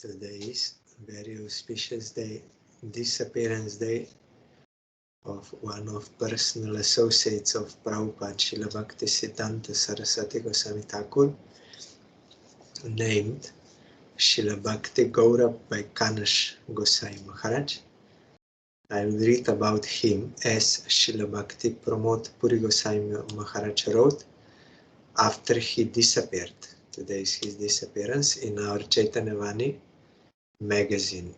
Today is very auspicious day, Disappearance Day of one of personal associates of Prabhupada, Srila Bhakti Siddhanta Saraswati Goswami Thakur, named Srila Bhakti Gaurav Vaikhanas Goswami Maharaj. I will read about him as Srila Bhakti Pramod Puri Goswami Maharaj wrote after he disappeared. Today is his disappearance in our Chaitanya Vani magazine.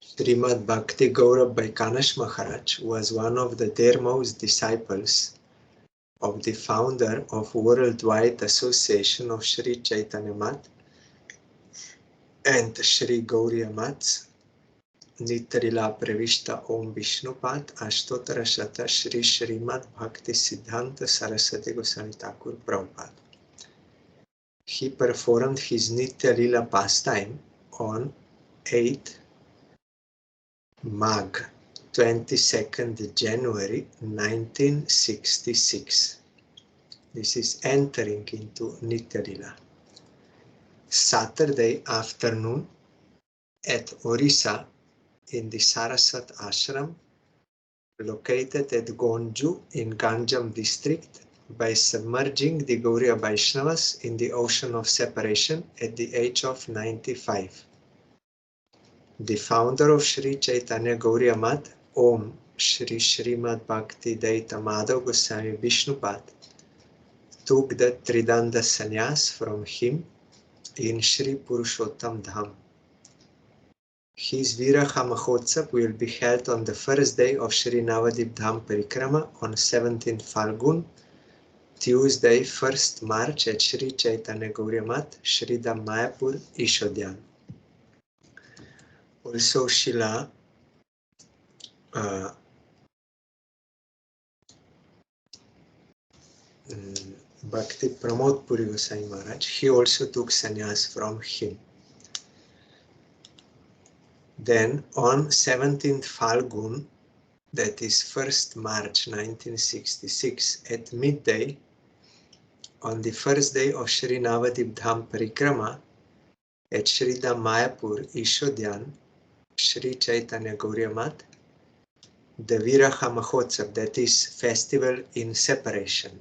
Srimad Bhakti Gaurav Vaikhanas Maharaj was one of the dearmost disciples of the founder of Worldwide Association of Sri Chaitanya Math and Sri Gauriya Maths, Nitrila Pravishta Om Vishnupad Ashtottara Shata Shri Srimad Bhakti Siddhanta Saraswati Goswami Thakur Prabhupada. He performed his Nitya Lila pastime on 8th Magh, 22nd January 1966. This is entering into Nitya Lila. Saturday afternoon at Orissa in the Saraswat Ashram, located at Gonju in Ganjam district, by submerging the Gauriya Vaishnavas in the ocean of separation at the age of 95. The founder of Sri Chaitanya Gauriya Math, Om Shri Srimad Bhakti Daita Madhav Goswami Vishnupad, took the Tridanda sannyas from him in Sri Purushottam Dham. His Viraha Mahotsav will be held on the first day of Sri Navadip Dham Parikrama on 17th Falgun, Tuesday 1st March at Sri Chaitanya Gauriya Math, Sri Dham Mayapur, Ishodyan. Also Srila Bhakti Pramod Puri Goswami Maharaj, he also took sannyas from him. Then on 17th Falgun, that is 1st March 1966, at midday, on the first day of Sri Navadip Dham Parikrama, at Sri Dham Mayapur, Ishodyan, Sri Chaitanya Gauriya Math, the Viraha Mahotsav, that is festival in separation,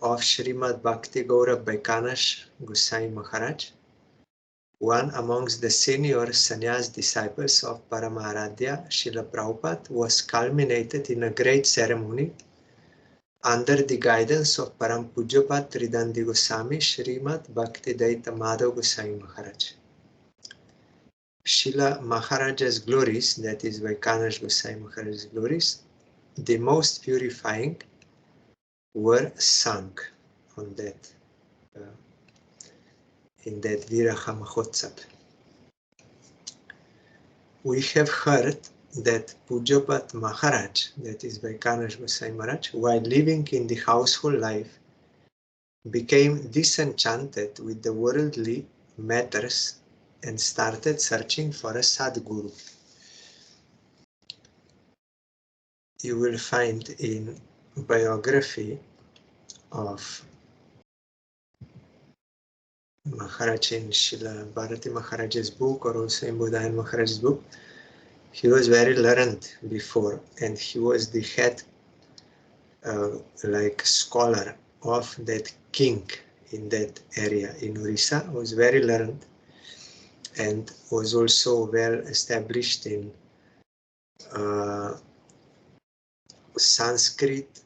of Srimad Bhakti Gaurav Vaikhanas Goswami Maharaj, one amongst the senior sannyas disciples of Paramaradhya Srila Prabhupada, was culminated in a great ceremony under the guidance of Param Pujyapat Tridandi Goswami Srimad Bhakti Daita Madhav Goswami Maharaj. Srila Maharaja's glories, that is Vaikhanas Goswami Maharaj's glories, the most purifying, were sung on that in that Viraha Mahotsav. We have heard that Pujyapat Maharaj, that is Vaikhanas Goswami Maharaj, while living in the household life, became disenchanted with the worldly matters and started searching for a Sadguru. You will find in biography of Maharaj in Srila Bharati Maharaj's book, or also in Bodhayan Maharaj's book, he was very learned before, and he was the head scholar of that king in that area in Orissa. He was very learned and was also well established in Sanskrit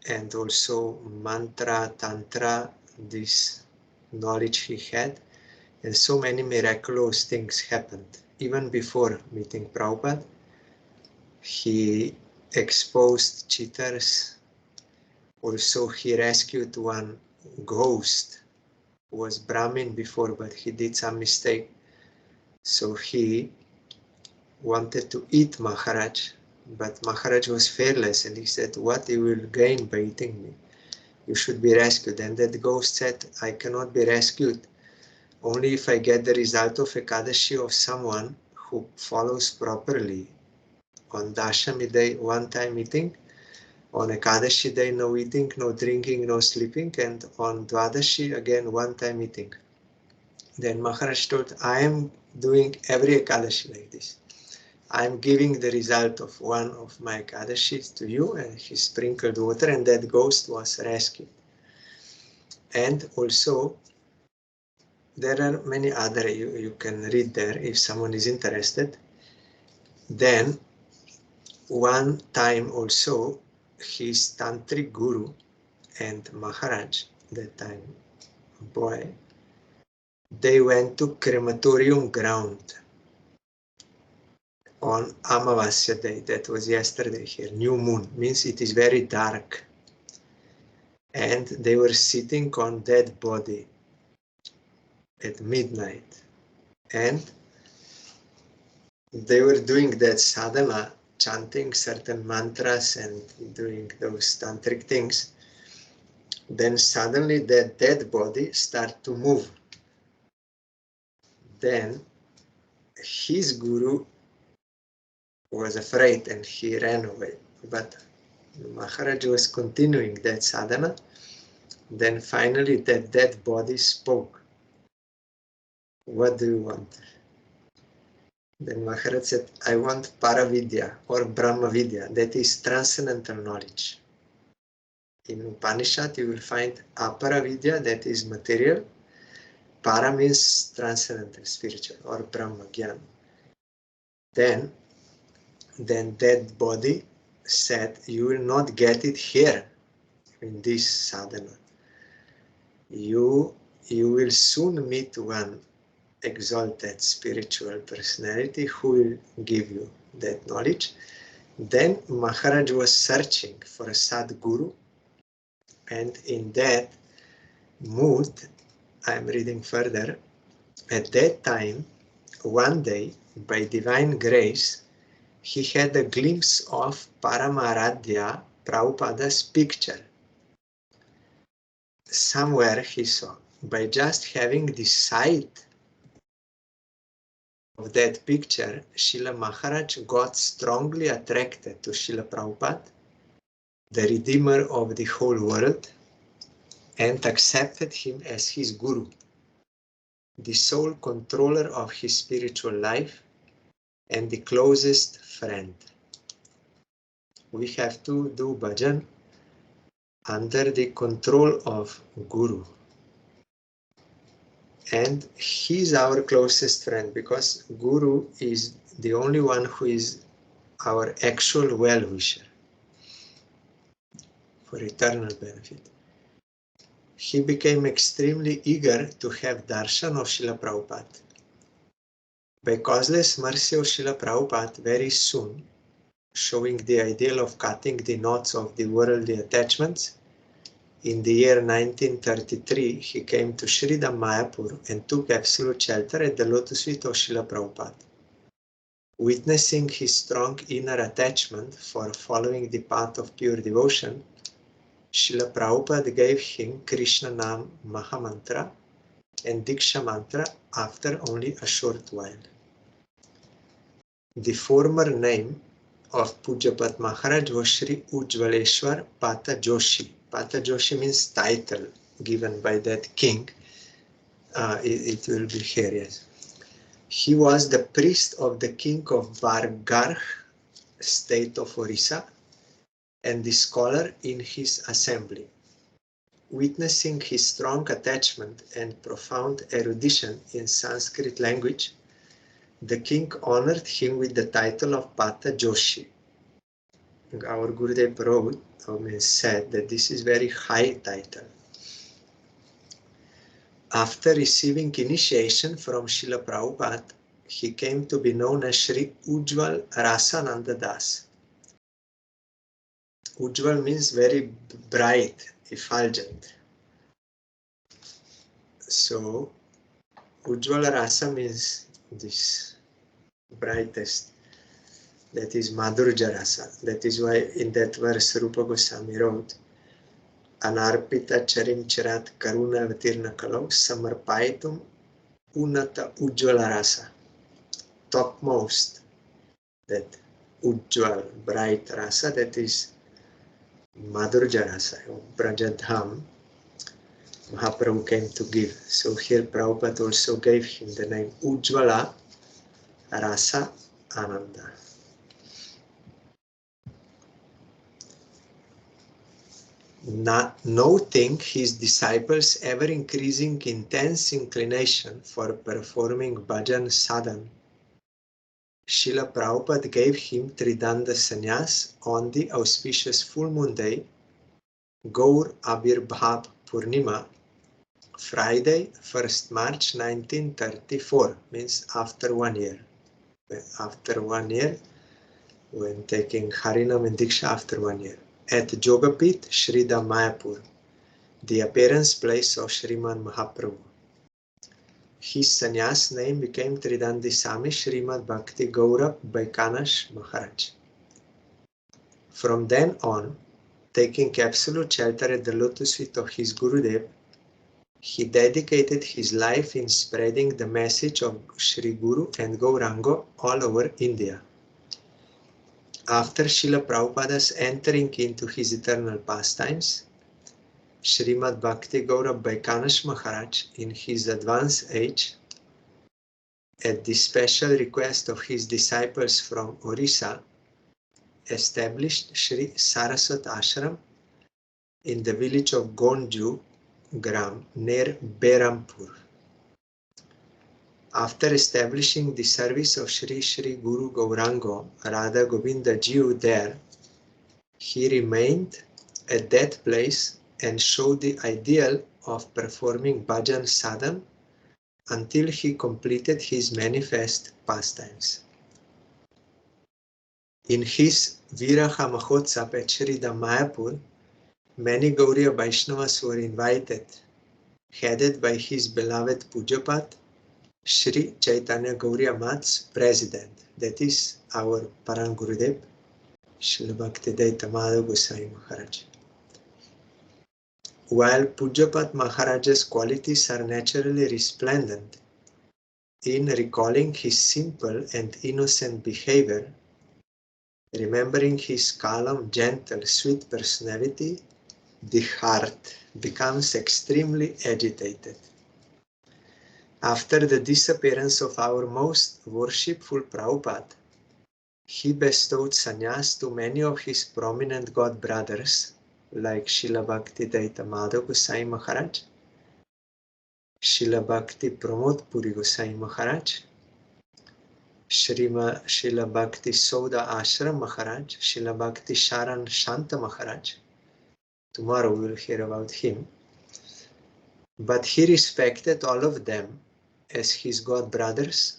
and also mantra, tantra, this knowledge he had, and so many miraculous things happened. Even before meeting Prabhupada, he exposed cheaters. Also, he rescued one ghost who was Brahmin before, but he did some mistake. So he wanted to eat Maharaj, but Maharaj was fearless, and he said, "What you will gain by eating me? You should be rescued." And that ghost said, "I cannot be rescued. Only if I get the result of Ekadashi of someone who follows properly on Dashami day, one time eating, On Ekadashi day, no eating, no drinking, no sleeping, and on Dwadashi, again, one time eating. Then Maharaj told, I am doing every Ekadashi like this. I am giving the result of one of my Ekadashis to you, and he sprinkled water, and that ghost was rescued. And also, there are many other, you can read there if someone is interested. Then, one time also, his tantric guru and Maharaj, that time boy, they went to crematorium ground on Amavasya day. That was yesterday here. New moon means it is very dark. And they were sitting on dead body at midnight. And they were doing that sadhana, chanting certain mantras and doing those tantric things. Then suddenly that dead body started to move. Then his guru was afraid and he ran away. But Maharaj was continuing that sadhana. Then finally that dead body spoke. What do you want? Then Maharaj said, I want Paravidya or Brahmavidya, that is transcendental knowledge. In Upanishad you will find Aparavidya, that is material. Para means transcendental, spiritual, or Brahma, Gyan. Then that body said, you will not get it here in this sadhana. You will soon meet one exalted spiritual personality who will give you that knowledge. Then Maharaj was searching for a Sadguru, and in that mood, I am reading further, at that time, one day, by divine grace, he had a glimpse of Paramaradhya Prabhupada's picture. Somewhere he saw, by just having the sight of that picture, Srila Maharaj got strongly attracted to Srila Prabhupada, the Redeemer of the whole world, and accepted him as his Guru, the sole controller of his spiritual life and the closest friend. We have to do bhajan under the control of Guru. And he is our closest friend because Guru is the only one who is our actual well-wisher for eternal benefit. He became extremely eager to have darshan of Srila Prabhupada. By causeless mercy of Srila Prabhupada, very soon, showing the ideal of cutting the knots of the worldly attachments, in the year 1933, he came to Sridham Mayapur and took absolute shelter at the lotus feet of Srila Prabhupada. Witnessing his strong inner attachment for following the path of pure devotion, Srila Prabhupada gave him Krishna Nam Mahamantra and Diksha Mantra after only a short while. The former name of Pujapat Maharaj was Sri Ujvaleshwar Pata Joshi. Pata Joshi means title given by that king. It will be here, yes. He was the priest of the king of Bargarh, state of Orissa, and the scholar in his assembly. Witnessing his strong attachment and profound erudition in Sanskrit language, the king honored him with the title of Pata Joshi. Our Gurudev wrote, said that this is very high title. After receiving initiation from Srila Prabhupada, he came to be known as Sri Ujjwal Rasananda Das. Ujjwal means very bright, effulgent. So, Ujjwala Rasa means this brightest. That is Madhurja Rasa. That is why in that verse Rupa Goswami wrote, Anarpita Charim Charat Karuna Avatirna Kalau Samarpaitum Unata Ujjwala Rasa. Topmost, that Ujjwal, bright Rasa, that is Madhurya Rasa, Brajadham, Mahaprabhu came to give. So here Prabhupada also gave him the name Ujjvala Rasa Ananda. Noting his disciples' ever increasing intense inclination for performing bhajan sadhan, Srila Prabhupada gave him Tridanda Sannyas on the auspicious full moon day, Gaur Abhirbhav Purnima, Friday, 1st March 1934, means after 1 year. After 1 year, when taking Harinam and Diksha after 1 year. At Jogapit, Srida Mayapur, the appearance place of Sriman Mahaprabhu. His sannyas name became Tridandi Sami Srimad Bhakti Gaurav Vaikhanas Maharaj. From then on, taking absolute shelter at the lotus feet of his Gurudev, he dedicated his life in spreading the message of Sri Guru and Gauranga all over India. After Srila Prabhupada's entering into his eternal pastimes, Srimad Bhakti Gaurav Vaikhanas Maharaj, in his advanced age, at the special request of his disciples from Orissa, established Sri Saraswat Ashram in the village of Gonju Gram near Berampur. After establishing the service of Sri Sri Guru Gauranga Radha Govinda Jiu there, he remained at that place and showed the ideal of performing bhajan sadhan until he completed his manifest pastimes. In his Viraha Mahotsav at Sri Mayapur, many Gauriya Vaishnavas were invited, headed by his beloved Pujapat, Sri Chaitanya Gauriya Math's president, that is our Parang Gurudev, Srila Bhaktivedanta Madhav Goswami Maharaj. While Pujapat Maharaj's qualities are naturally resplendent, in recalling his simple and innocent behavior, remembering his calm, gentle, sweet personality, the heart becomes extremely agitated. After the disappearance of our most worshipful Prabhupada, he bestowed sannyas to many of his prominent god brothers, like Srila Bhaktivedanta Madhav Goswami Maharaj, Srila Bhakti Pramod Puri Goswami Maharaj, Srila Bhakti Sauda Ashram Maharaj, Srila Bhakti Sharan Shanta Maharaj. Tomorrow we will hear about him. But he respected all of them as his god brothers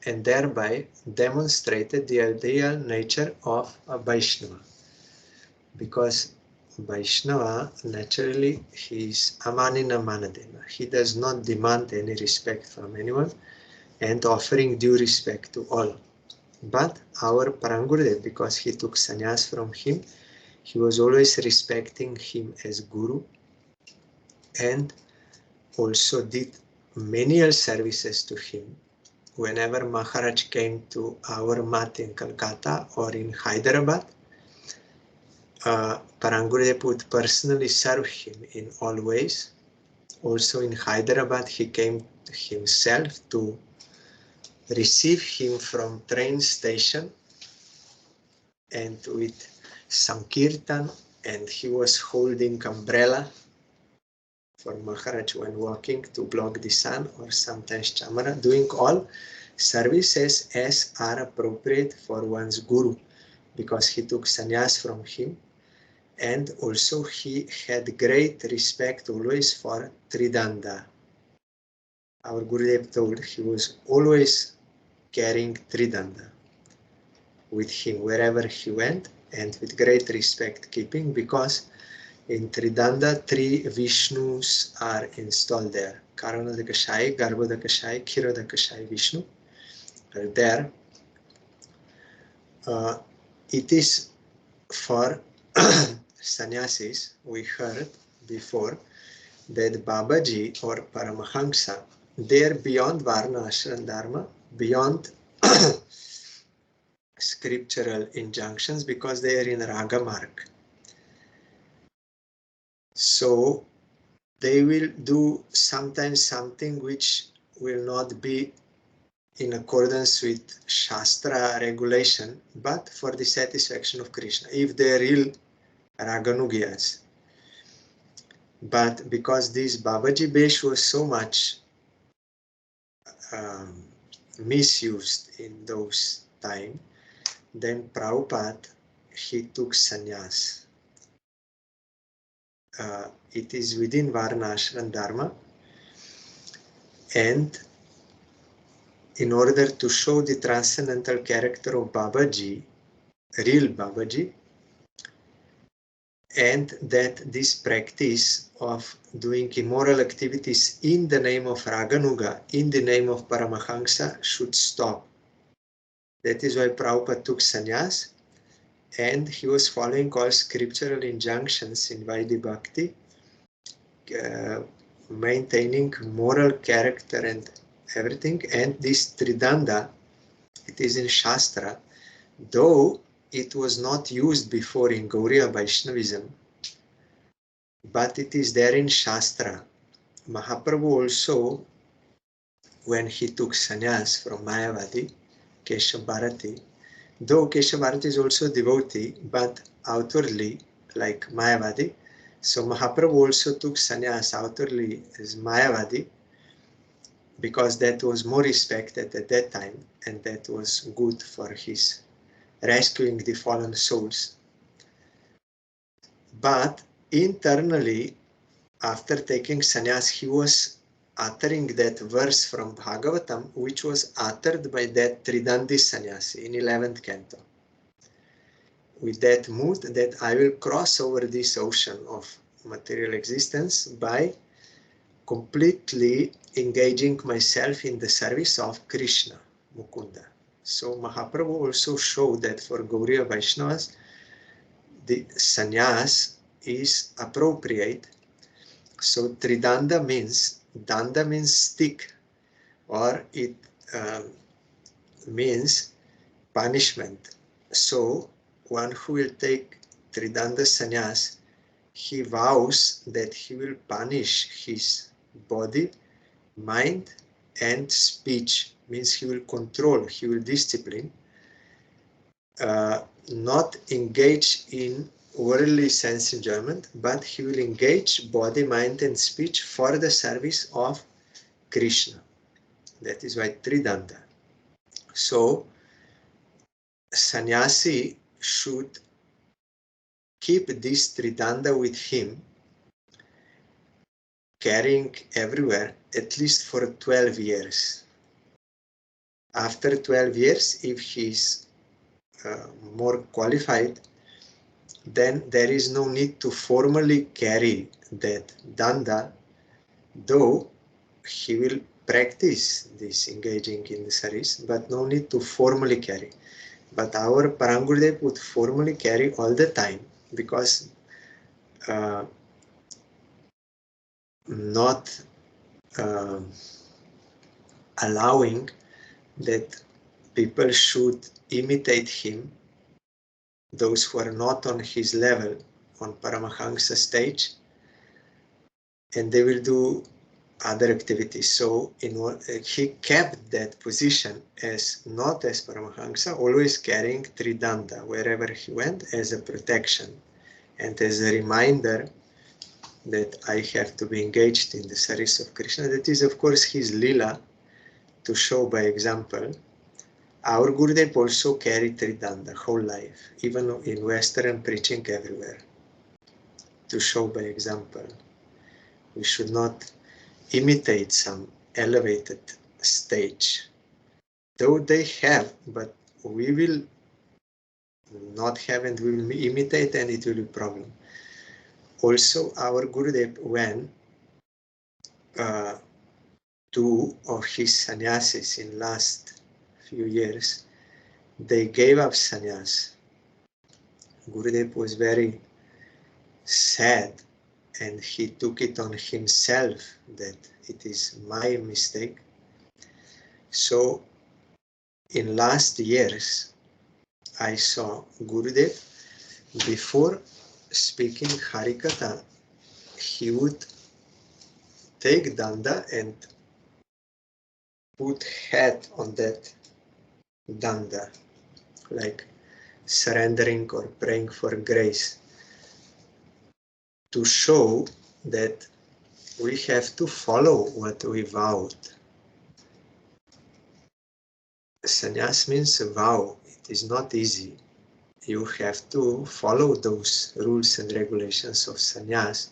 and thereby demonstrated the ideal nature of a Vaishnava. Because Vaishnava, naturally, he is amanina manadena. He does not demand any respect from anyone and offering due respect to all. But our Parangurudev, because he took sannyas from him, he was always respecting him as Guru and also did menial services to him. Whenever Maharaj came to our mat in Calcutta or in Hyderabad, Parangurudev would personally serve him in all ways. Also in Hyderabad, he came himself to receive him from train station and with Sankirtan, and he was holding umbrella for Maharaj when walking to block the sun, or sometimes chamara, doing all services as are appropriate for one's Guru, because he took sannyas from him, and also he had great respect always for Tridanda. Our Gurudev told he was always carrying Tridanda with him wherever he went, and with great respect keeping, because in Tridanda, 3 Vishnus are installed there. Karanodakashai, Garbhodakashai, Kshirodakashai Vishnu are there. It is for sannyasis, we heard before, that Babaji or Paramahamsa, they are beyond Varna, Ashram, Dharma, beyond scriptural injunctions, because they are in Raga Marg. So they will do sometimes something which will not be in accordance with Shastra regulation, but for the satisfaction of Krishna, if they are real Raganugiyas. But because this Babaji Besh was so much misused in those times, then Prabhupada, he took sannyas. It is within Varnashram Dharma, and in order to show the transcendental character of Babaji, real Babaji, and that this practice of doing immoral activities in the name of Raganuga, in the name of Paramahamsa, should stop. That is why Prabhupada took sannyas, and he was following all scriptural injunctions in Vaidhi Bhakti, maintaining moral character and everything. And this Tridanda, it is in Shastra, though it was not used before in Gauriya Vaishnavism, but it is there in Shastra. Mahaprabhu also, when he took sannyas from Mayavadi, Keshav Bharati, though Keshav Bharati is also devotee, but outwardly like Mayavadi, so Mahaprabhu also took sannyas outwardly as Mayavadi, because that was more respected at that time, and that was good for his rescuing the fallen souls. But internally, after taking sannyas, he was uttering that verse from Bhagavatam, which was uttered by that Tridandi sannyasi in 11th canto, with that mood that I will cross over this ocean of material existence by completely engaging myself in the service of Krishna, Mukunda. So Mahaprabhu also showed that for Gauriya Vaishnavas, the sannyas is appropriate. So Tridanda means, danda means stick, or it means punishment. So one who will take Tridanda sannyas, he vows that he will punish his body, mind, and speech. Means he will control, he will discipline, not engage in worldly sense enjoyment, but he will engage body, mind, and speech for the service of Krishna. That is why Tridanda. So sannyasi should keep this Tridanda with him, carrying everywhere, at least for 12 years. After 12 years, if he is more qualified, then there is no need to formally carry that danda, though he will practice this engaging in the service, but no need to formally carry. But our Parangurudev would formally carry all the time, because not allowing that people should imitate him, those who are not on his level, on Paramahamsa stage, and they will do other activities. So he kept that position as not as Paramahamsa, always carrying Tridanda wherever he went as a protection and as a reminder that I have to be engaged in the service of Krishna. That is, of course, his lila, to show by example. Our Gurudev also carried Tridanda whole life, even in Western preaching everywhere, to show by example. We should not imitate some elevated stage, though they have, but we will not have, and we will imitate, and it will be a problem. Also, our Gurudev, when two of his sannyasis in last few years, they gave up sannyas. Gurudev was very sad, and he took it on himself that it is my mistake. So in last years, I saw Gurudev, before speaking Harikatha, he would take danda and put head on that danda, like surrendering or praying for grace, to show that we have to follow what we vowed. Sannyas means vow. It is not easy. You have to follow those rules and regulations of sannyas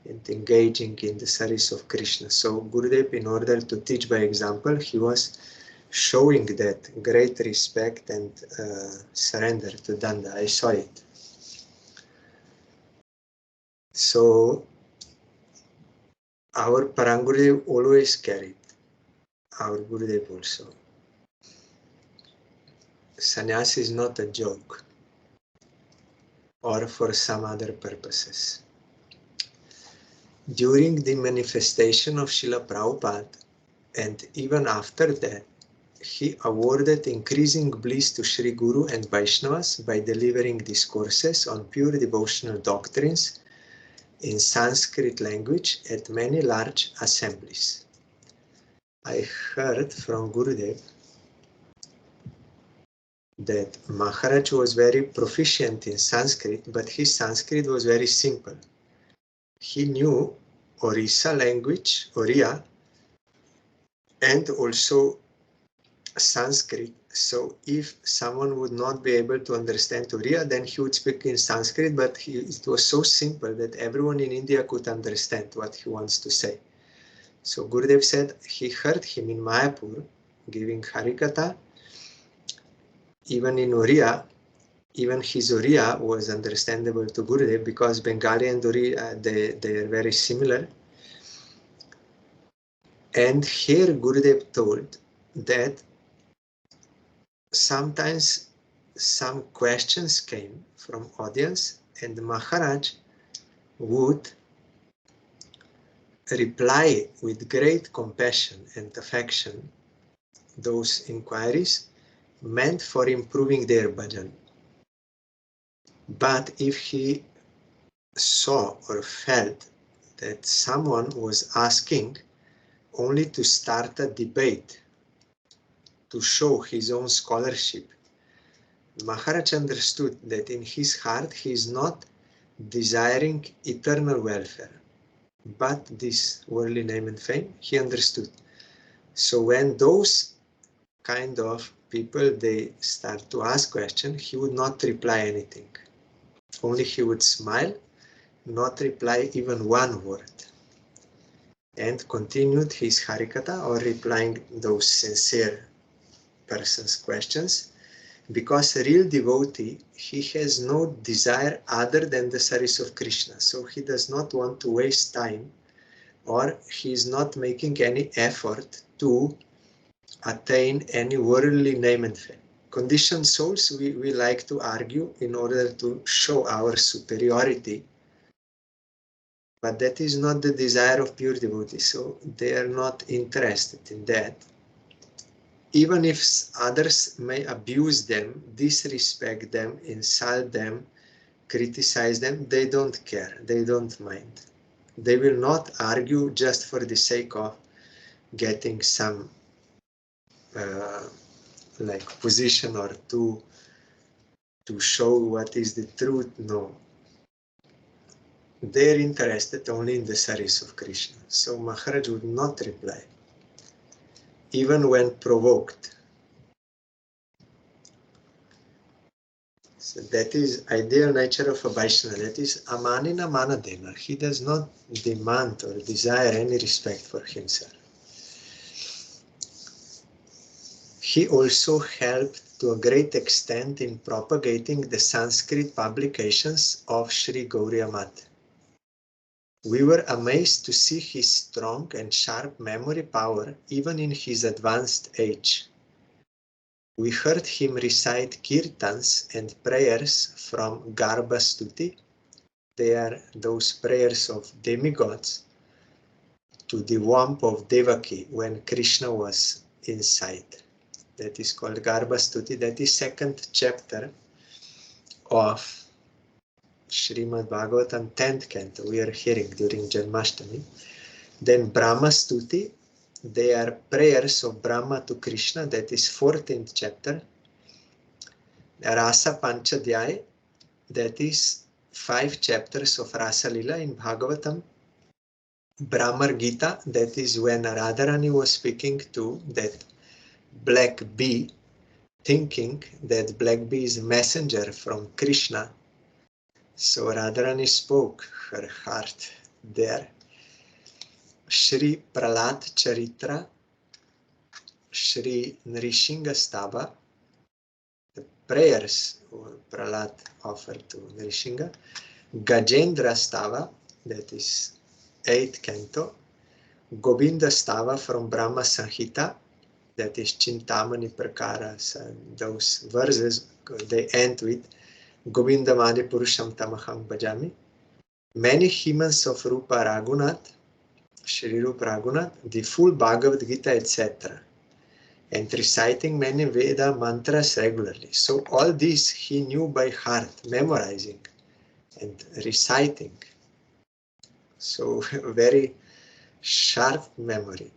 and engaging in the service of Krishna. So Gurudev, in order to teach by example, he was showing that great respect and surrender to danda. I saw it. So our Parangurudev always carried, our Gurudev also. Sannyas is not a joke or for some other purposes. During the manifestation of Srila Prabhupada, and even after that, he awarded increasing bliss to Sri Guru and Vaishnavas by delivering discourses on pure devotional doctrines in Sanskrit language at many large assemblies. I heard from Gurudev that Maharaj was very proficient in Sanskrit, but his Sanskrit was very simple. He knew Orissa language, Oriya, and also Sanskrit. So if someone would not be able to understand Oriya, then he would speak in Sanskrit, but it was so simple that everyone in India could understand what he wants to say. So Gurudev said he heard him in Mayapur giving Harikatha, even in Oriya. Even his Oriya was understandable to Gurudev because Bengali and Oriya, they are very similar. And here Gurudev told that sometimes some questions came from audience and Maharaj would reply with great compassion and affection those inquiries meant for improving their bhajan. But if he saw or felt that someone was asking only to start a debate, to show his own scholarship, Maharaj understood that in his heart he is not desiring eternal welfare, but this worldly name and fame. He understood. So when those kind of people, they start to ask questions, he would not reply anything. Only he would smile, not reply even one word, and continued his Harikatha or replying those sincere person's questions. Because a real devotee, he has no desire other than the service of Krishna. So he does not want to waste time, or he is not making any effort to attain any worldly name and fame. Conditioned souls, we like to argue in order to show our superiority, but that is not the desire of pure devotees, so they are not interested in that. Even if others may abuse them, disrespect them, insult them, criticize them, they don't care, they don't mind. They will not argue just for the sake of getting some like position or to show what is the truth. No. They're interested only in the service of Krishna. So Maharaj would not reply, even when provoked. So that is ideal nature of a Vaishnava. That is amanina manadena. He does not demand or desire any respect for himself. He also helped to a great extent in propagating the Sanskrit publications of Sri Gauriya Math. We were amazed to see his strong and sharp memory power even in his advanced age. We heard him recite kirtans and prayers from Garbha Stuti. They are those prayers of demigods to the womb of Devaki when Krishna was inside. That is called Garbha Stuti. That is second chapter of Srimad Bhagavatam 10th canto, we are hearing during Janmashtami. Then Brahma Stuti, they are prayers of Brahma to Krishna, that is 14th chapter. Rasa Panchadhyay, that is 5 chapters of Rasa Lila in Bhagavatam. Brahmar Gita, that is when Radharani was speaking to that black bee, thinking that black bee is a messenger from Krishna. So Radharani spoke her heart there. Shri Pralat Charitra, Shri Nrishinga Stava, the prayers Pralat offered to Nrishinga. Gajendra Stava, that is 8th canto. Govinda Stava from Brahma Sanhita, that is Chintamani Prakaras, and those verses, they end with Govinda Madi Purusham Tamaham Bhajami. Many hymns of Rupa Raghunath, Shri Rupa Raghunath, the full Bhagavad Gita, etc. And reciting many Veda mantras regularly. So all this he knew by heart, memorizing and reciting. So very sharp memory.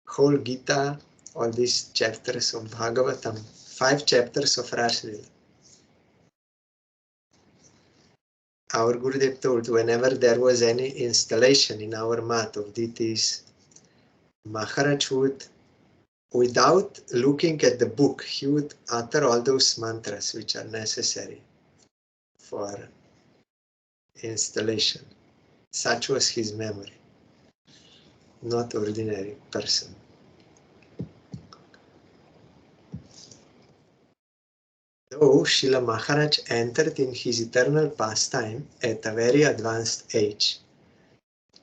Whole Gita, all these chapters of Bhagavatam, 5 chapters of Raslila. Our Gurudev told whenever there was any installation in our mat of deities, Maharaj would, without looking at the book, he would utter all those mantras which are necessary for installation. Such was his memory. Not ordinary person. Though Srila Maharaj entered in his eternal pastime at a very advanced age,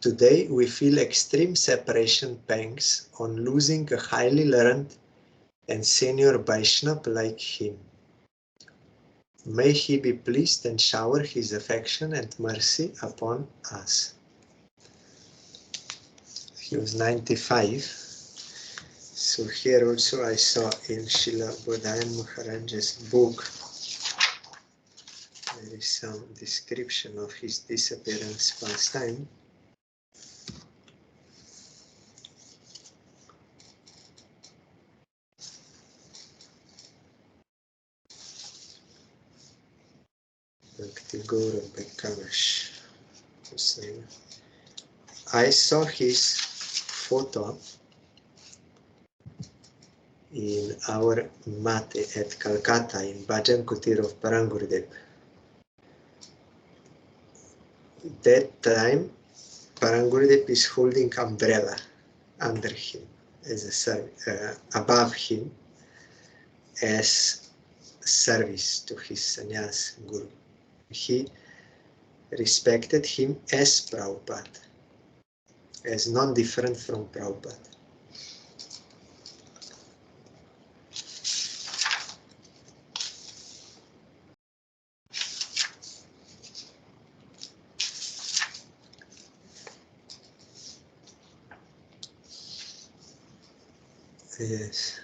today we feel extreme separation pangs on losing a highly learned and senior Vaishnava like him. May he be pleased and shower his affection and mercy upon us. He was 95. So here also I saw in Srila Bodhayan Maharaj's book, there is some description of his disappearance pastime. Bhakti Gaurav Vaikhanas. I saw his photo in our mate at Calcutta in Bhajan Kutir of Parangurudev. That time, Parangurudev is holding umbrella under him, as a above him, as service to his sannyas guru. He respected him as Prabhupada, as non-different from Prabhupada. Yes.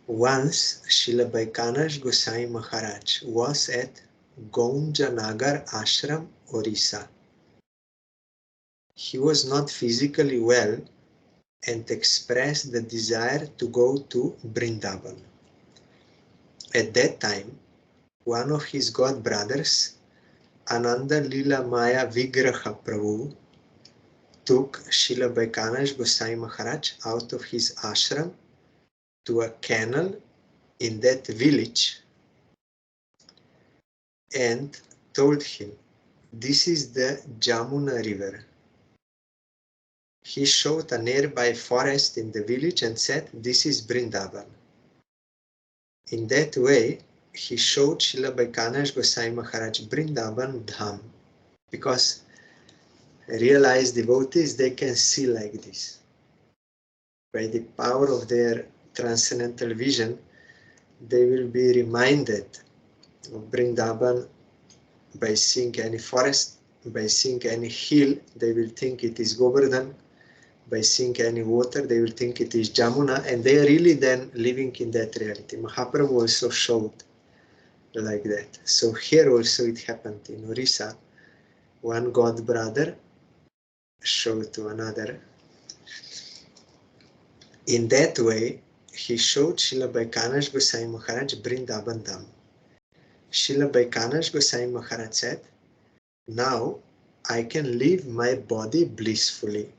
Once, Srila Vaikhanas Goswami Maharaj was at Gaunjanagar Ashram, Orissa. He was not physically well and expressed the desire to go to Vrindavan. At that time, one of his god brothers, Ananda Lila Maya Vigraha Prabhu, took Srila Vaikhanas Goswami Maharaj out of his ashram to a canal in that village and told him, "This is the Jamuna river." He showed a nearby forest in the village and said, "This is Vrindavan." In that way, he showed Srila Vaikhanas Goswami Maharaj Vrindavan Dham, because realized devotees, they can see like this. By the power of their transcendental vision, they will be reminded of Vrindavan by seeing any forest, by seeing any hill, they will think it is Govardhan. By seeing any water, they will think it is Jamuna, and they are really then living in that reality. Mahaprabhu also showed like that. So here also it happened in Orissa. One god brother showed to another. In that way, he showed Srila Vaikhanas Gosai Maharaj Vrindavan Dham. Srila Vaikhanas Gosai Maharaj said, now I can leave my body blissfully.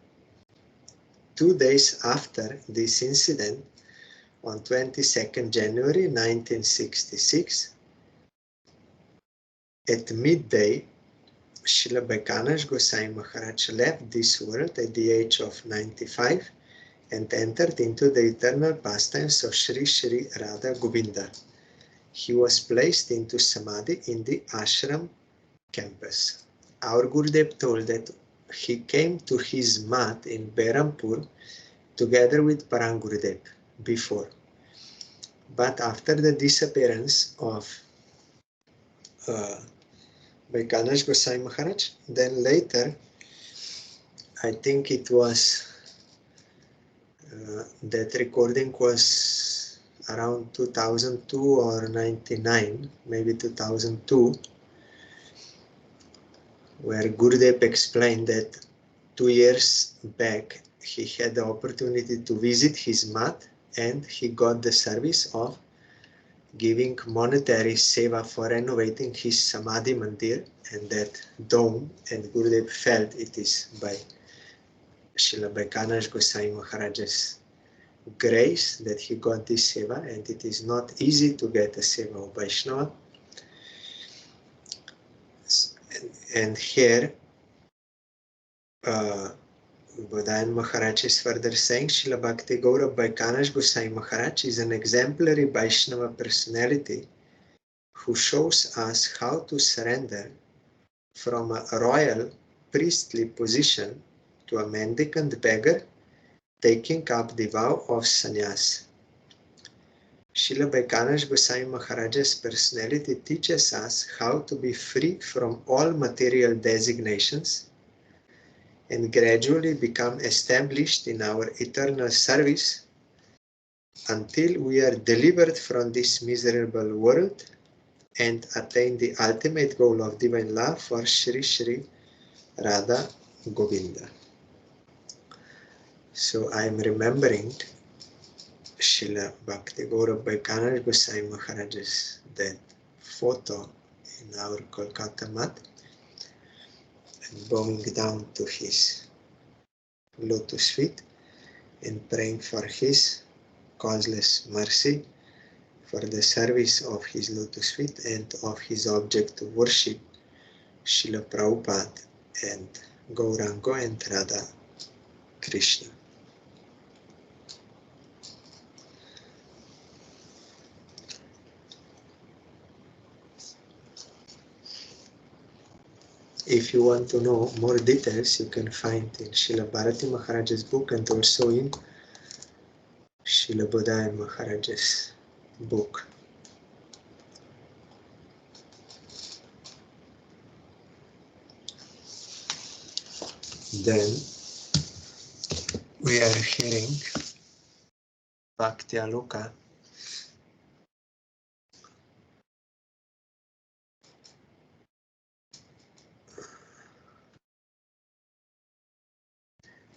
2 days after this incident, on 22nd January 1966, at midday, Srila Vaikhanas Gosai Maharaj left this world at the age of 95 and entered into the eternal pastimes of Sri Sri Radha Govinda. He was placed into Samadhi in the ashram campus. Our Gurudev told that he came to his mat in Berhampur together with Parang Gurudev before. But after the disappearance of Vaikhanas Gosai Maharaj, then later, I think it was, that recording was around 2002 or 99, maybe 2002, where Gurudev explained that 2 years back he had the opportunity to visit his mat and he got the service of giving monetary seva for renovating his Samadhi Mandir and that dome, and Gurudev felt it is by Srila Vaikhanas Gosai Maharaj's grace that he got this seva, and it is not easy to get a seva of Vaishnava. And here Bodhayan Maharaj is further saying, Srila Bhakti Gaurav Vaikhanas Gosai Maharaj is an exemplary Vaishnava personality who shows us how to surrender from a royal priestly position to a mendicant beggar taking up the vow of sannyas. Srila Vaikhanas Gosai Maharaj's personality teaches us how to be free from all material designations and gradually become established in our eternal service until we are delivered from this miserable world and attain the ultimate goal of divine love for Sri Sri Radha Govinda. So I am remembering Srila Bhakti Gaurav Vaikhanas Gosai Maharaj's that photo in our Kolkata mat, and bowing down to his lotus feet and praying for his causeless mercy for the service of his lotus feet and of his object of worship, Srila Prabhupada and Gauranga and Radha Krishna. If you want to know more details, you can find in Srila Bharati Maharaj's book and also in Srila Bodhayan Maharaj's book. Then we are hearing Bhaktyaloka.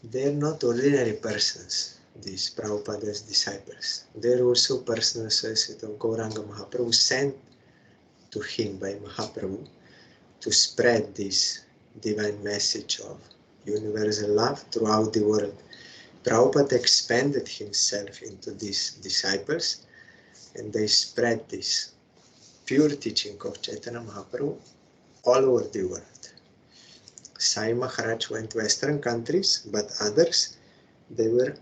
They are not ordinary persons, these Prabhupada's disciples. They are also personal associates of Gauranga Mahaprabhu sent to him by Mahaprabhu to spread this divine message of universal love throughout the world. Prabhupada expanded himself into these disciples and they spread this pure teaching of Chaitanya Mahaprabhu all over the world. Sai Maharaj went to Western countries, but others, they were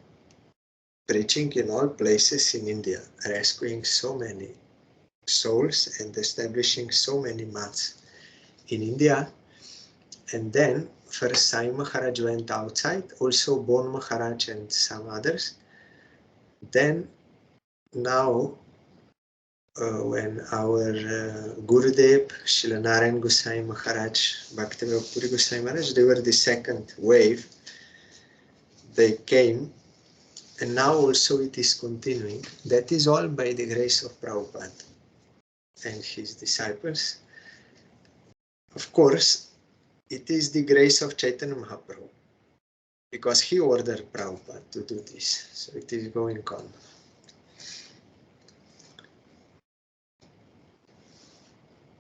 preaching in all places in India, rescuing so many souls and establishing so many mats in India. And then first Sai Maharaj went outside, also Bon Maharaj and some others. Then now when our Gurudev, Srila Narayan Gosai Maharaj, Bhakti Puri Gosai Maharaj, they were the second wave. They came, and now also it is continuing. That is all by the grace of Prabhupada. and his disciples. Of course, it is the grace of Chaitanya Mahaprabhu, because he ordered Prabhupada to do this, so it is going on.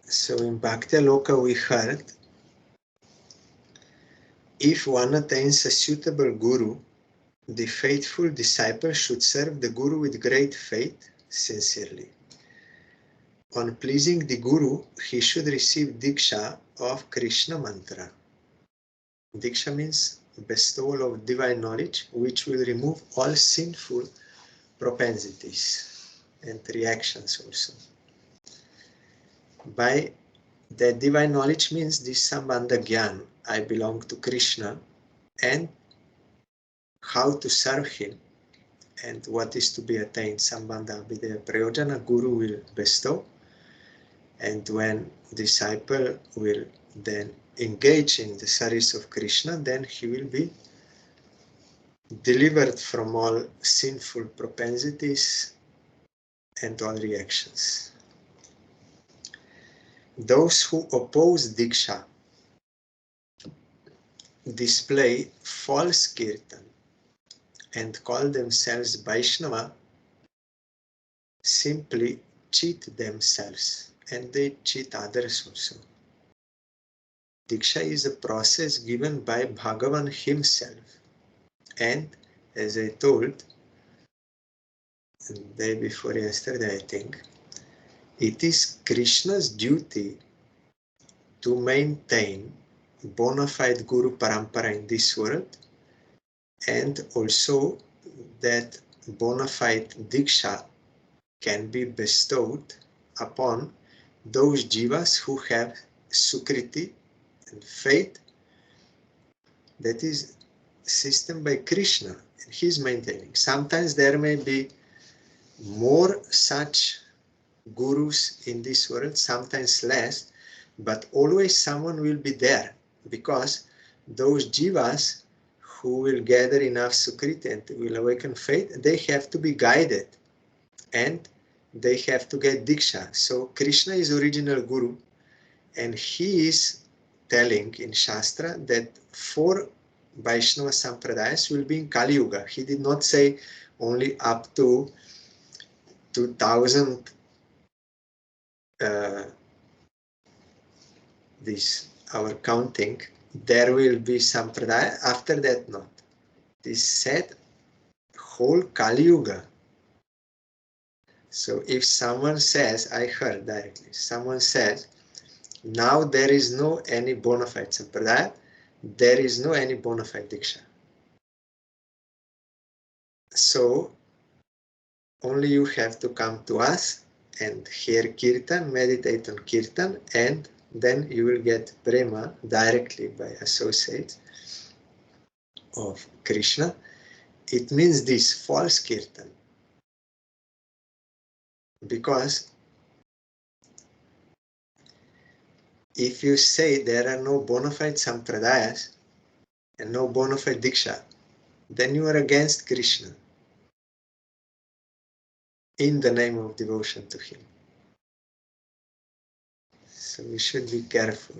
So in Bhaktyaloka we heard, if one attains a suitable guru, the faithful disciple should serve the guru with great faith, sincerely. On pleasing the guru, he should receive Diksha of Krishna mantra. Diksha means bestowal of divine knowledge, which will remove all sinful propensities and reactions also. By that divine knowledge means this Sambandha Gyan, I belong to Krishna, and how to serve him, and what is to be attained. Sambandha Abhideya Prayojana, Guru will bestow, and when disciple will then engage in the service of Krishna, then he will be delivered from all sinful propensities and all reactions. Those who oppose Diksha display false kirtan and call themselves Vaishnava, simply cheat themselves, and they cheat others also. Diksha is a process given by Bhagavan himself, and as I told the day before yesterday, I think, it is Krishna's duty to maintain bona fide Guru Parampara in this world, and also that bona fide Diksha can be bestowed upon those jivas who have sukriti and faith that is system by Krishna, and he is maintaining. Sometimes there may be more such gurus in this world, sometimes less, but always someone will be there, because those jivas who will gather enough sukriti and will awaken faith, they have to be guided and they have to get diksha. So Krishna is original guru, and he is telling in Shastra that 4 Vaishnava Sampradayas will be in Kali Yuga. He did not say only up to 2000 this our counting, there will be Sampradaya, after that not. This said whole Kali Yuga. So if someone says, I heard directly, someone says, now there is no any bona fide Sampradaya, there is no any bona fide Diksha. So only you have to come to us and hear Kirtan, meditate on Kirtan, and then you will get Prema directly by associates of Krishna. It means this false Kirtan, because if you say there are no bona fide Sampradayas and no bona fide Diksha, then you are against Krishna in the name of devotion to him. So we should be careful.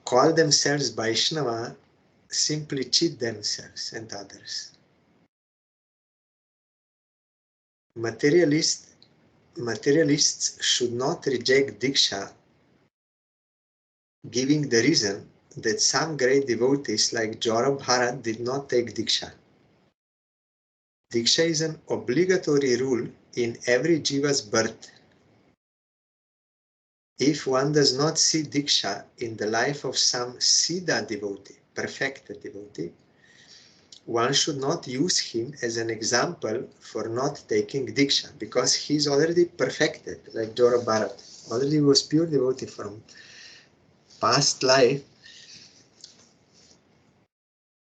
Call themselves Vaishnava, simply cheat themselves and others. Materialists should not reject Diksha, giving the reason that some great devotees like Gaurav Bharat did not take Diksha. Diksha is an obligatory rule in every jiva's birth. If one does not see Diksha in the life of some Siddha devotee, perfected devotee, one should not use him as an example for not taking Diksha, because he is already perfected, like Gaurav Bharat. Already was pure devotee from past life.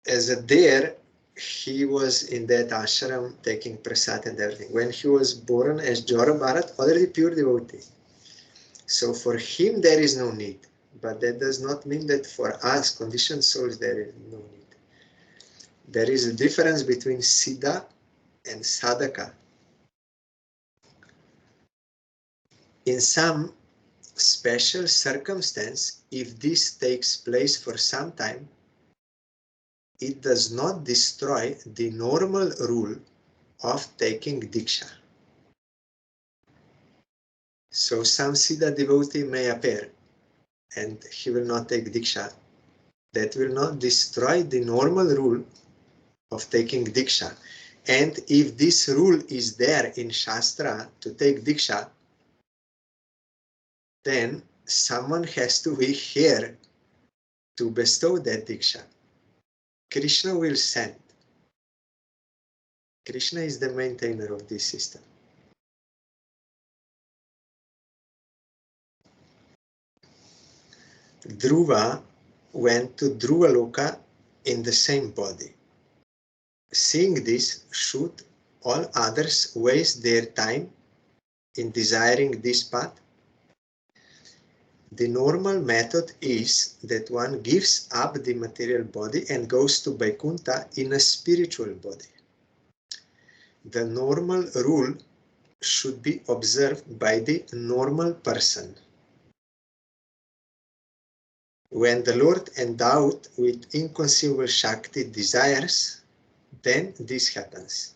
As a there, he was in that ashram taking prasad and everything. When he was born as Gaurav Bharat, already pure devotee. So for him there is no need, but that does not mean that for us, conditioned souls, there is no need. There is a difference between Siddha and Sadhaka. In some special circumstance, if this takes place for some time, it does not destroy the normal rule of taking Diksha. So some Siddha devotee may appear and he will not take Diksha. That will not destroy the normal rule of taking Diksha. And if this rule is there in Shastra to take Diksha, then someone has to be here to bestow that Diksha. Krishna will send. Krishna is the maintainer of this system. Dhruva went to Dhruvaloka in the same body. Seeing this, should all others waste their time in desiring this path? The normal method is that one gives up the material body and goes to Vaikuntha in a spiritual body. The normal rule should be observed by the normal person. When the Lord endowed with inconceivable Shakti desires, then this happens.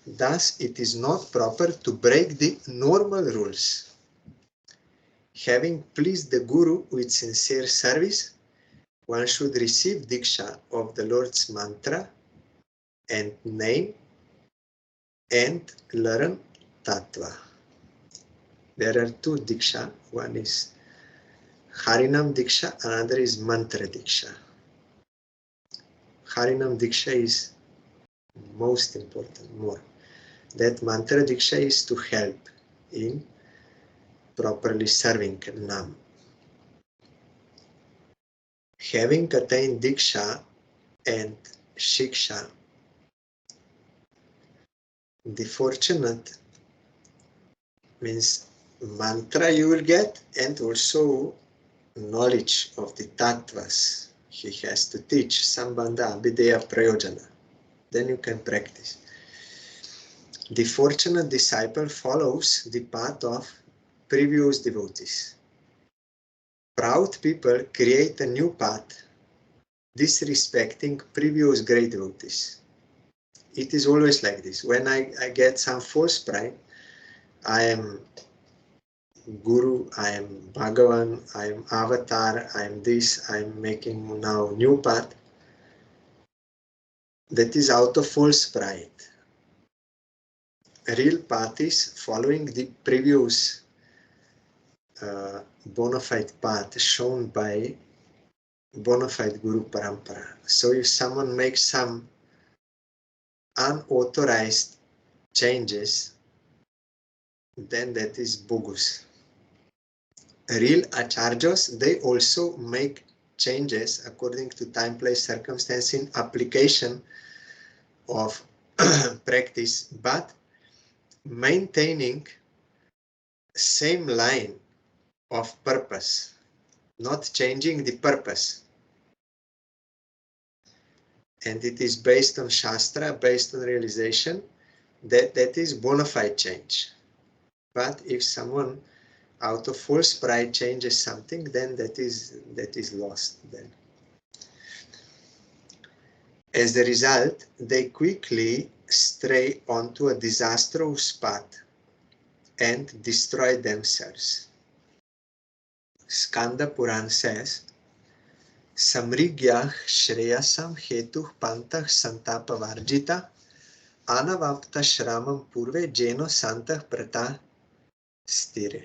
Thus, it is not proper to break the normal rules. Having pleased the Guru with sincere service, one should receive Diksha of the Lord's mantra and name and learn Tattva. There are two Diksha. One is Harinam Diksha, another is Mantra Diksha. Harinam Diksha is most important, more. That Mantra Diksha is to help in properly serving Nam. Having attained Diksha and Shiksha, the fortunate means mantra you will get and also knowledge of the tattvas. He has to teach Sambandha Abhideya Prayojana. Then you can practice. The fortunate disciple follows the path of previous devotees. Proud people create a new path, disrespecting previous great devotees. It is always like this. When I get some false pride, I am Guru, I am Bhagavan, I am Avatar, I am this, I am making now new path. That is out of false pride. Real path is following the previous bona fide path shown by bona fide Guru Parampara. So if someone makes some unauthorized changes, then that is bogus. Real acharyas, they also make changes according to time, place, circumstance in application of practice, but maintaining same line of purpose, not changing the purpose. And it is based on Shastra, based on realization, that is bona fide change. But if someone out of false pride changes something, then that is lost then. As a result, they quickly stray onto a disastrous path and destroy themselves. Skanda Puran says, Samrigyah Shreyasam Hetuh Pantah Santapa Varjita Anavapta Shramam Purve Jeno Santah Prata Stire.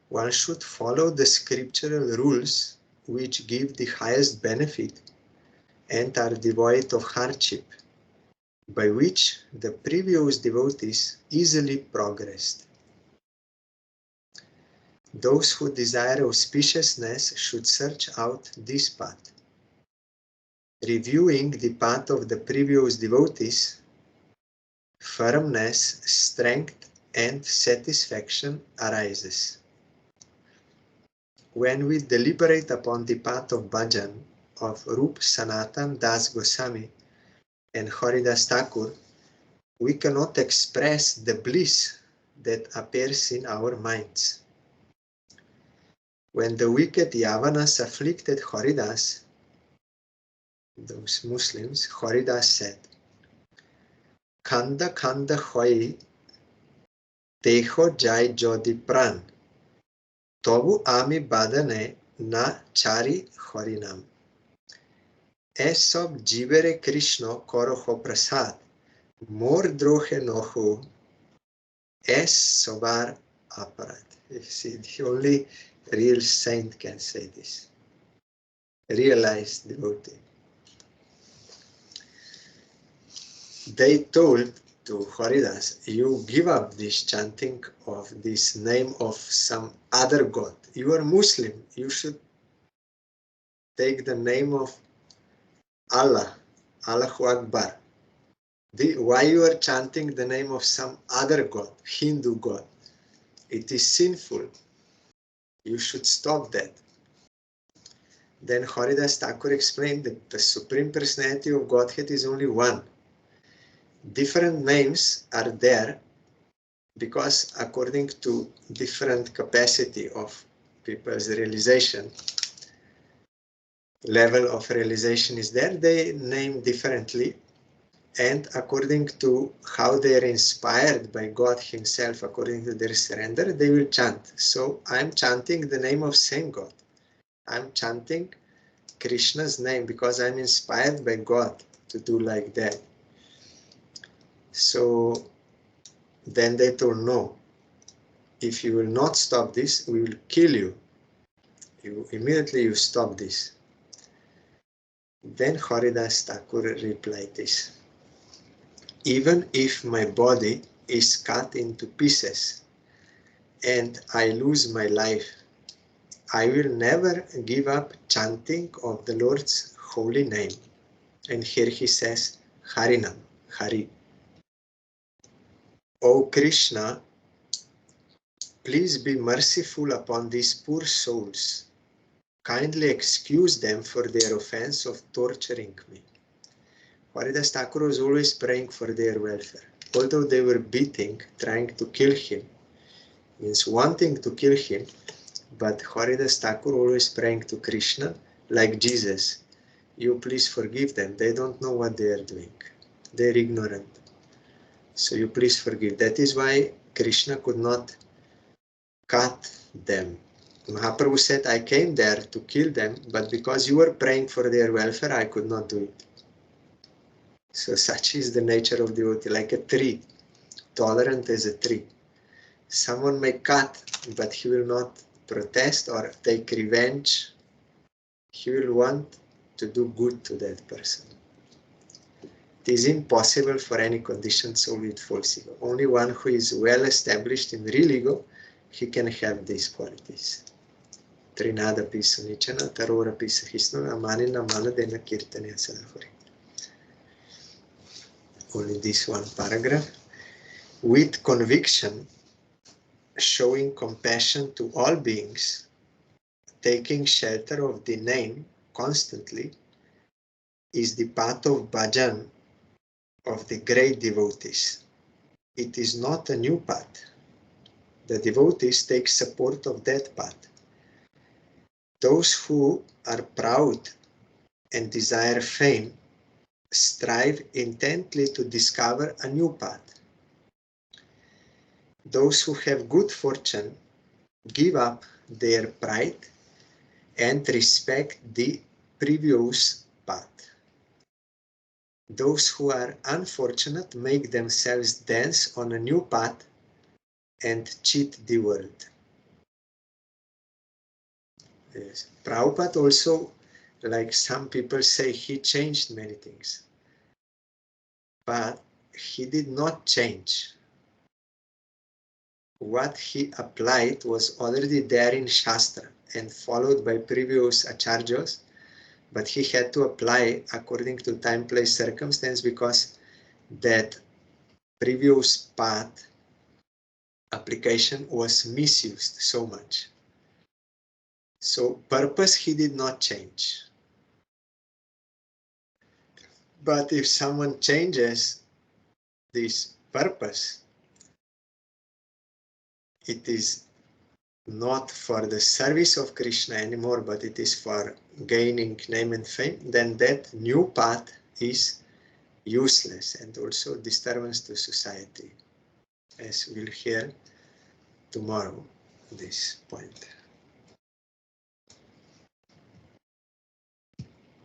One should follow the scriptural rules which give the highest benefit and are devoid of hardship, by which the previous devotees easily progressed. Those who desire auspiciousness should search out this path. Reviewing the path of the previous devotees, firmness, strength, and satisfaction arises. When we deliberate upon the path of bhajan of Rup Sanatan Das Goswami and Haridas Thakur, we cannot express the bliss that appears in our minds. When the wicked Yavanas afflicted Haridas, those Muslims, Haridas said, Khanda khanda hoi deho jai jodi pran, tobu ami badane na chari Harinam. Esob jivere Krishna koroho prasad, mor drohe nohu, es sobar aparat. You see, the only real saint can say this. Realized devotee. They told to Haridas, you give up this chanting of this name of some other god. You are Muslim. You should take the name of Allah, Allahu Akbar. Why you are chanting the name of some other god, Hindu god? It is sinful. You should stop that. Then Haridas Thakur explained that the Supreme Personality of Godhead is only one. Different names are there because according to different capacity of people's realization, level of realization is there, they name differently, and according to how they are inspired by God himself, according to their surrender, they will chant. So I'm chanting the name of same God. I'm chanting Krishna's name because I'm inspired by God to do like that. So then they told, no, if you will not stop this, we will kill you. Immediately you stop this. Then Haridas Thakur replied this. Even if my body is cut into pieces and I lose my life, I will never give up chanting of the Lord's holy name. And here he says, Harinam, Hari. O Krishna, please be merciful upon these poor souls. Kindly excuse them for their offense of torturing me. Haridas Thakur was always praying for their welfare. Although they were beating, trying to kill him, means wanting to kill him, but Haridas Thakur always praying to Krishna, like Jesus. You please forgive them. They don't know what they are doing. They're ignorant. So you please forgive. That is why Krishna could not cut them. Mahaprabhu said, I came there to kill them, but because you were praying for their welfare, I could not do it. So such is the nature of devotee, like a tree, tolerant as a tree. Someone may cut, but he will not protest or take revenge. He will want to do good to that person. It is impossible for any conditioned soul with false ego. Only one who is well established in real ego, he can have these qualities. Trinada pisa nichana, tarora pisa hisnuna, amanina manadena kirtanya sadafuri. Only this one paragraph. With conviction, showing compassion to all beings, taking shelter of the name constantly, is the path of bhajan of the great devotees. It is not a new path. The devotees take support of that path. Those who are proud and desire fame strive intently to discover a new path. Those who have good fortune give up their pride and respect the previous path. Those who are unfortunate make themselves dance on a new path and cheat the world. Yes. Prabhupada also, like some people say, he changed many things. But he did not change. What he applied was already there in Shastra and followed by previous acharyas, but he had to apply according to time, place, circumstance, because that previous path application was misused so much. So purpose he did not change. But if someone changes this purpose, it is not for the service of Krishna anymore, but it is for gaining name and fame, then that new path is useless and also disturbance to society, as we'll hear tomorrow this point.